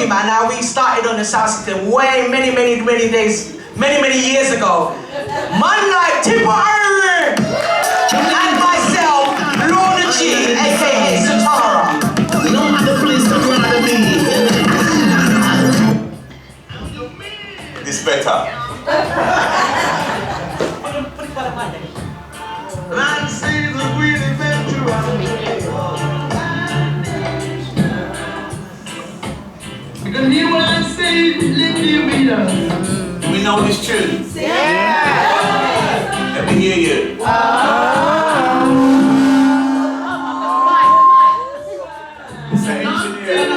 Irie, man. Now we started on the sound system way many days, many years ago. Man like Tippa Irie and myself, Lorna G, aka Satara. No other place to rather be. This better. Life seems a weird adventure. You can hear what I say, lift your meter. We know this tune. Yeah. Let me hear you. It's an engineer.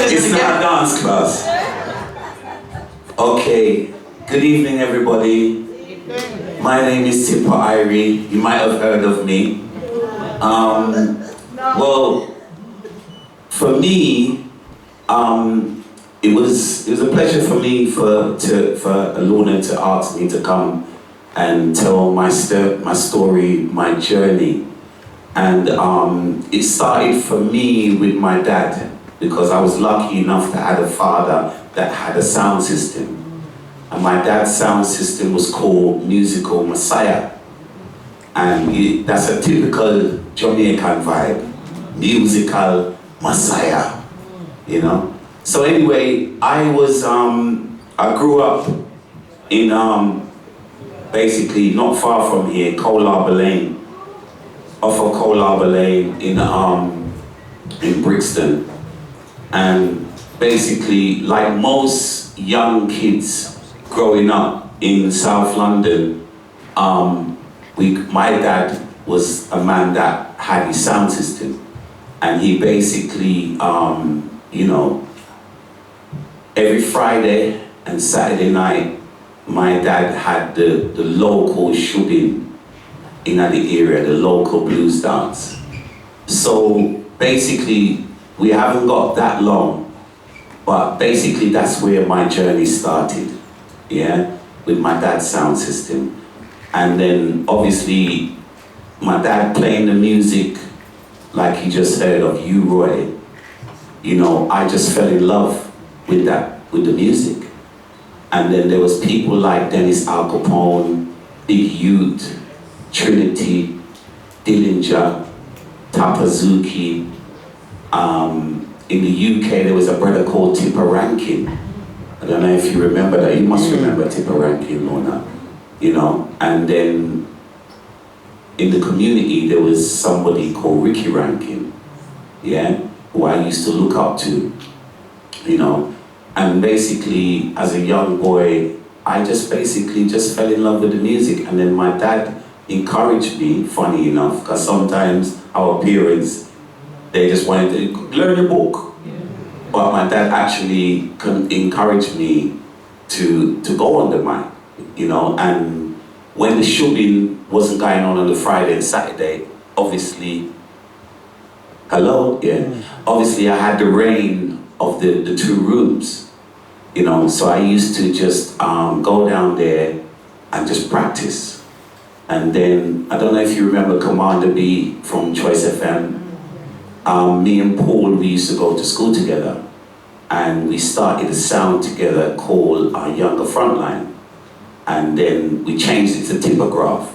It's not a dance class. Okay, good evening everybody. My name is Tippa Irie. You might have heard of me. Well, for me, it was a pleasure for me for Lorna to ask me to come and tell my story, my journey. And it started for me with my dad, because I was lucky enough to have a father that had a sound system. And my dad's sound system was called Musical Messiah. And that's a typical Jamaican vibe, Musical Messiah, you know? So anyway, I grew up in, basically not far from here, Cole Harbour Lane, off of Cole Harbour Lane in Brixton. And basically, like most young kids growing up in South London, my dad was a man that had his sound system. And he basically, you know, every Friday and Saturday night, my dad had the local shubbing in the area, the local blues dance. So basically, we haven't got that long, but basically that's where my journey started, yeah, with my dad's sound system. And then obviously, my dad playing the music, like you just heard of you, Roy, you know, I just fell in love with the music. And then there was people like Dennis Al Capone, Big Youth, Trinity, Dillinger, Tapazuki. In the UK, there was a brother called Tippa Rankin. I don't know if you remember that. You must remember Tippa Rankin, Lorna. You know, and then in the community, there was somebody called Ricky Rankin, yeah, who I used to look up to, you know. And basically, as a young boy, I just basically fell in love with the music. And then my dad encouraged me, funny enough, because sometimes our parents, they just wanted to learn a book. But my dad actually encouraged me to go on the mic, you know. And when the shubbing wasn't going on the Friday and Saturday, obviously, obviously I had the reign of the two rooms, you know. So I used to just go down there and just practice. And then, I don't know if you remember Commander B from Choice FM. Me and Paul, we used to go to school together, and we started a sound together called our Younger Frontline. And then we changed it to Tippograph.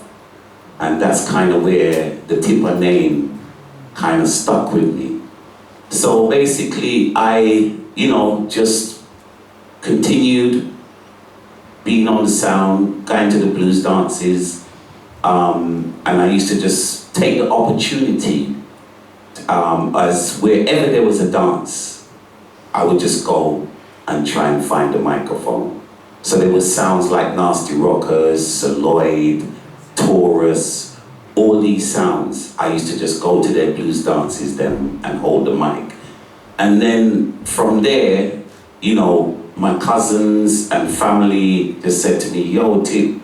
And that's kind of where the Tippa name kind of stuck with me. So basically, I, you know, just continued being on the sound, going to the blues dances, and I used to just take the opportunity as wherever there was a dance, I would just go and try and find a microphone. So there was sounds like Nasty Rockers, Sir Lloyd, Taurus, all these sounds. I used to just go to their blues dances then and hold the mic. And then from there, you know, my cousins and family just said to me, yo, Tip,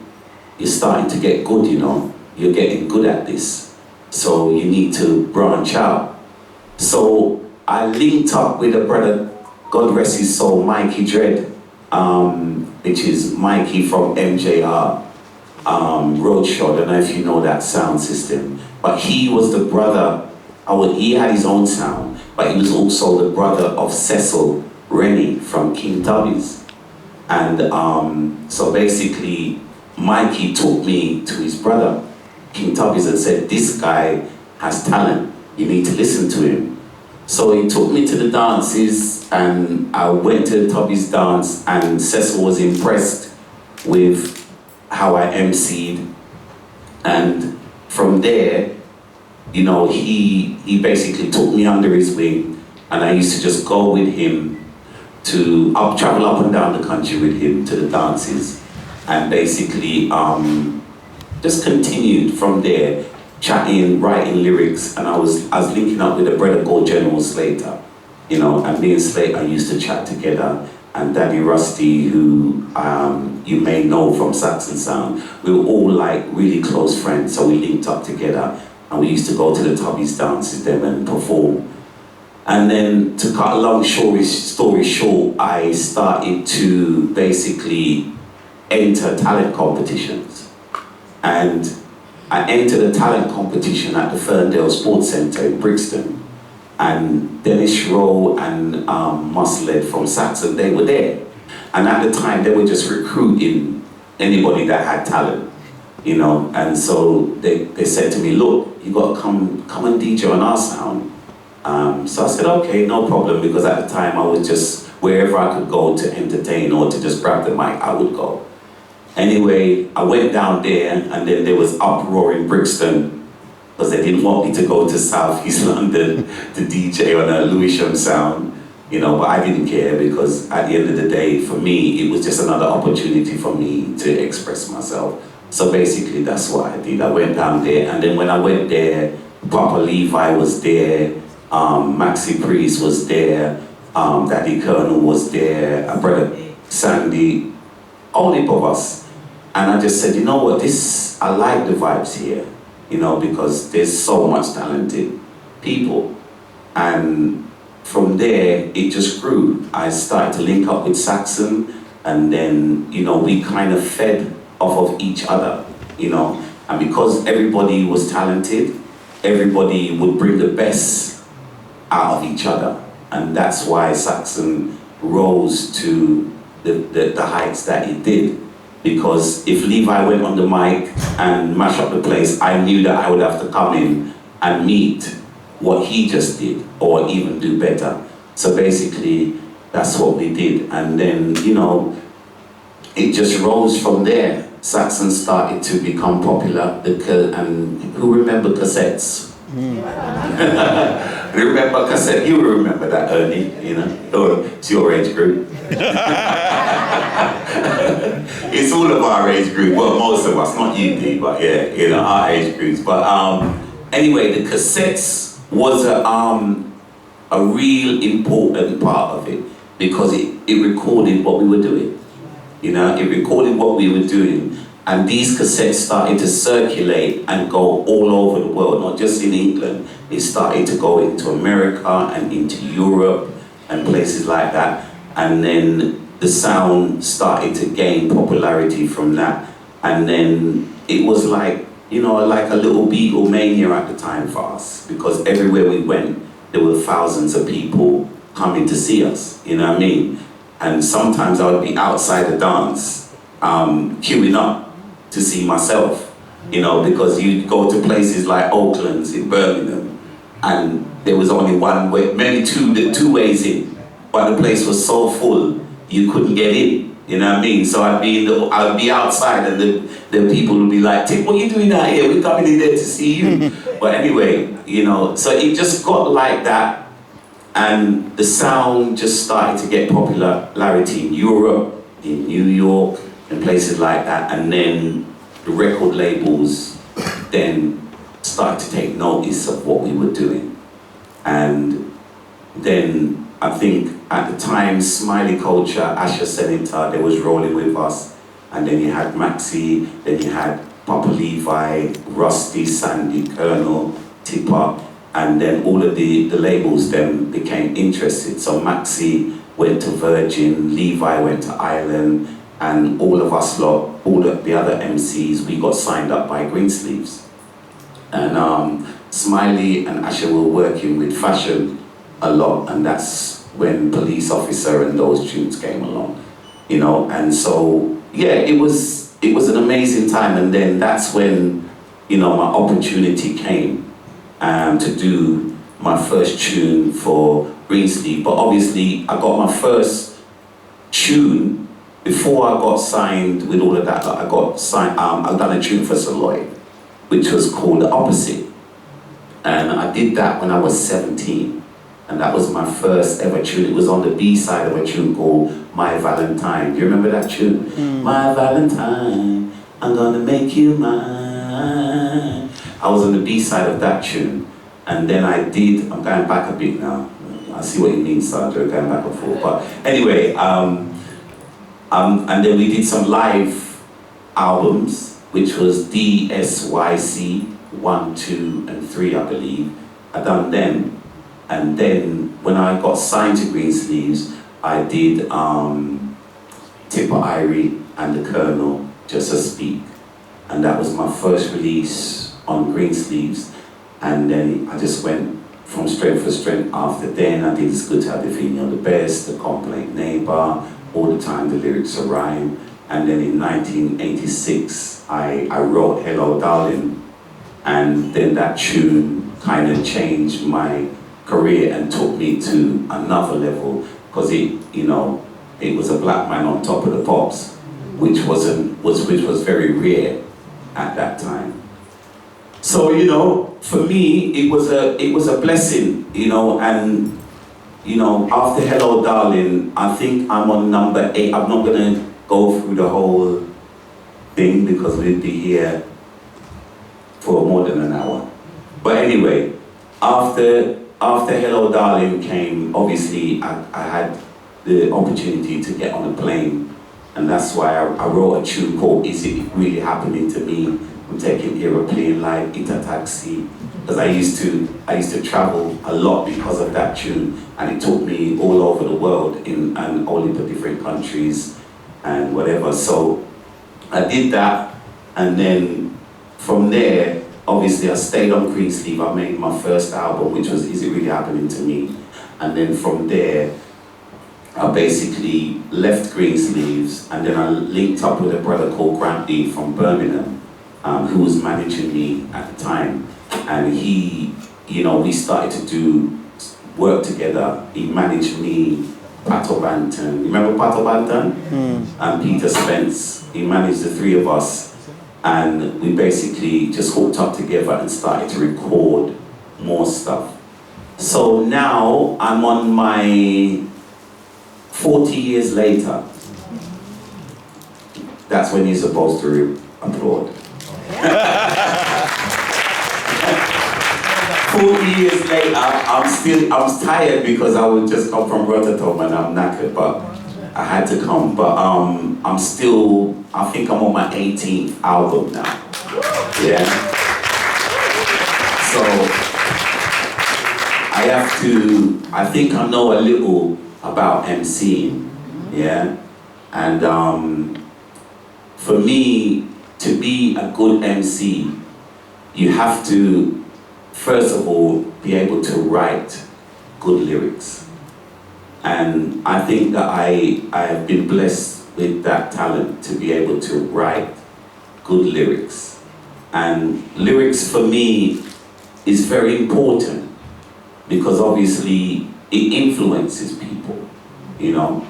you're starting to get good, you know. You're getting good at this. So you need to branch out. So I linked up with a brother, God rest his soul, Mikey Dread, which is Mikey from MJR Roadshow. I don't know if you know that sound system. But he was the brother, he had his own sound, but he was also the brother of Cecil Rennie from King Tubby's. And so basically, Mikey took me to his brother, King Tubby's, and said, this guy has talent, you need to listen to him. So he took me to the dances, and I went to the Tubby's dance, and Cecil was impressed with how I MC'd. And from there, you know, he basically took me under his wing, and I used to just go with him I'll travel up and down the country with him to the dances, and basically just continued from there, chatting, writing lyrics, and I was linking up with a brother called General Slater, you know, and me and Slater used to chat together, and Daddy Rusty, who you may know from Saxon Sound, we were all like really close friends, so we linked up together, and we used to go to the Tubby's dances then and perform. And then, to cut a long story short, I started to basically enter talent competitions. And I entered a talent competition at the Ferndale Sports Centre in Brixton. And Dennis Rowe and Musselhead from Saxon, they were there. And at the time, they were just recruiting anybody that had talent, you know. And so they said to me, look, you got to come and DJ on our sound. So I said, okay, no problem, because at the time I was just, wherever I could go to entertain or to just grab the mic, I would go. Anyway, I went down there, and then there was uproar in Brixton, because they didn't want me to go to South East London to DJ on a Lewisham sound, you know, but I didn't care, because at the end of the day, for me, it was just another opportunity for me to express myself. So basically, that's what I did. I went down there, and then when I went there, Papa Levi was there, Maxi Priest was there, Daddy Colonel was there, a brother Sandy, all heap of us. And I just said, you know what, I like the vibes here, you know, because there's so much talented people. And from there, it just grew. I started to link up with Saxon, and then, you know, we kind of fed off of each other, you know. And because everybody was talented, everybody would bring the best out of each other, and that's why Saxon rose to the heights that it did. Because if Levi went on the mic and mash up the place, I knew that I would have to come in and meet what he just did, or even do better. So basically, that's what we did, and then, you know, it just rose from there. Saxon started to become popular, and who remember cassettes? Remember cassette? You remember that, Ernie, you know? Or it's your age group. It's all of our age group. Well, most of us, not you, D, but yeah, you know, our age groups. But anyway, the cassettes was a real important part of it, because it recorded what we were doing. You know, it recorded what we were doing. And these cassettes started to circulate and go all over the world, not just in England. It started to go into America and into Europe and places like that. And then the sound started to gain popularity from that. And then it was like, you know, like a little Beatlemania at the time for us, because everywhere we went, there were thousands of people coming to see us, you know what I mean? And sometimes I would be outside the dance, queuing up to see myself, you know, because you'd go to places like Oakland's in Birmingham, and there was only one way, maybe two ways in, but the place was so full, you couldn't get in, you know what I mean? So I'd be outside, and the people would be like, Tip, what are you doing out here? We're coming in there to see you. But anyway, you know, so it just got like that, and the sound just started to get popularity in Europe, in New York, and places like that, and then the record labels then started to take notice of what we were doing. And then I think at the time, Smiley Culture, Asher Senator, they was rolling with us. And then you had Maxi, then you had Papa Levi, Rusty, Sandy, Colonel, Tippa, and then all of the labels then became interested. So Maxi went to Virgin, Levi went to Ireland, and all of us lot, all of the other MCs, we got signed up by Greensleeves. And Smiley and Asher were working with fashion a lot, and that's when Police Officer and those tunes came along, you know. And so, yeah, it was an amazing time. And then that's when, you know, my opportunity came to do my first tune for Greensleeve. But obviously, I got my first tune before I got signed with all of that. I got signed. I done a tune for Saloy, which was called The Opposite, and I did that when I was 17. And that was my first ever tune. It was on the B side of a tune called My Valentine. Do you remember that tune? My Valentine, I'm gonna make you mine. I was on the B side of that tune. And then I'm going back a bit now. I see what you mean, Sandra, going back and forth. But anyway, and then we did some live albums, which was DSYC 1, 2, and 3, I believe. I done them. And then when I got signed to Greensleeves, I did Tippa Irie and the Colonel, Just a Speak. And that was my first release on Greensleeves. And then I just went from strength to strength after then. I did It's Good to Have the Feeling the Best, The Complaint Neighbor, All the Time the Lyrics Are Rhyme. And then in 1986, I wrote Hello Darling. And then that tune kind of changed my career and took me to another level, because it was a black man on top of the pops, which was very rare at that time. So, you know, for me it was a blessing, you know. And you know, after Hello Darling, I think I'm on number 8. I'm not gonna go through the whole thing because we'd be here for more than an hour. But anyway, after Hello Darling came, obviously I had the opportunity to get on a plane, and that's why I wrote a tune called Is It Really Happening to Me? I'm taking aeroplane like it's a taxi, because I used to travel a lot because of that tune, and it took me all over the world and all into different countries and whatever. So I did that, and then from there, obviously I stayed on Greensleeve. I made my first album, which was Is It Really Happening to Me? And then from there, I basically left Greensleeves, and then I linked up with a brother called Grantley from Birmingham, who was managing me at the time. And he, you know, we started to do work together. He managed me, Pato Banton. Remember Pato Banton? And Peter Spence. He managed the three of us. And we basically just hooked up together and started to record more stuff. So now I'm on my 40 years later. That's when you're supposed to applaud. 40 years later, I'm tired because I would just come from Rotterdam and I'm knackered, but I had to come. But I think I'm on my 18th album now. Yeah. So I think I know a little about MCing. Yeah. And for me, to be a good MC, you have to, first of all, be able to write good lyrics. And I think that I have been blessed with that talent to be able to write good lyrics. And lyrics for me is very important because obviously it influences people, you know.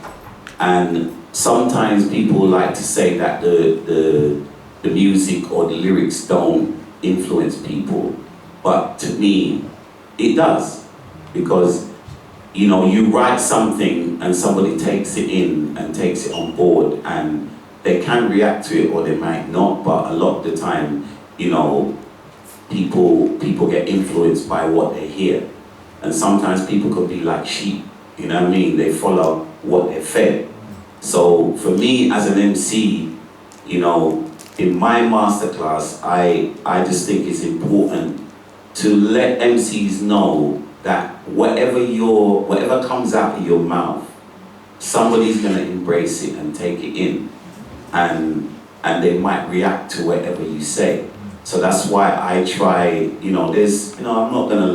And sometimes people like to say that the music or the lyrics don't influence people, but to me it does, because you know, you write something and somebody takes it in and takes it on board, and they can react to it or they might not, but a lot of the time, you know, people get influenced by what they hear. And sometimes people could be like sheep You know what I mean? They follow what they're fed. So for me as an MC, you know, in my masterclass, I just think it's important to let MCs know that whatever comes out of your mouth, somebody's gonna embrace it and take it in, and they might react to whatever you say. So that's why I try, I'm not gonna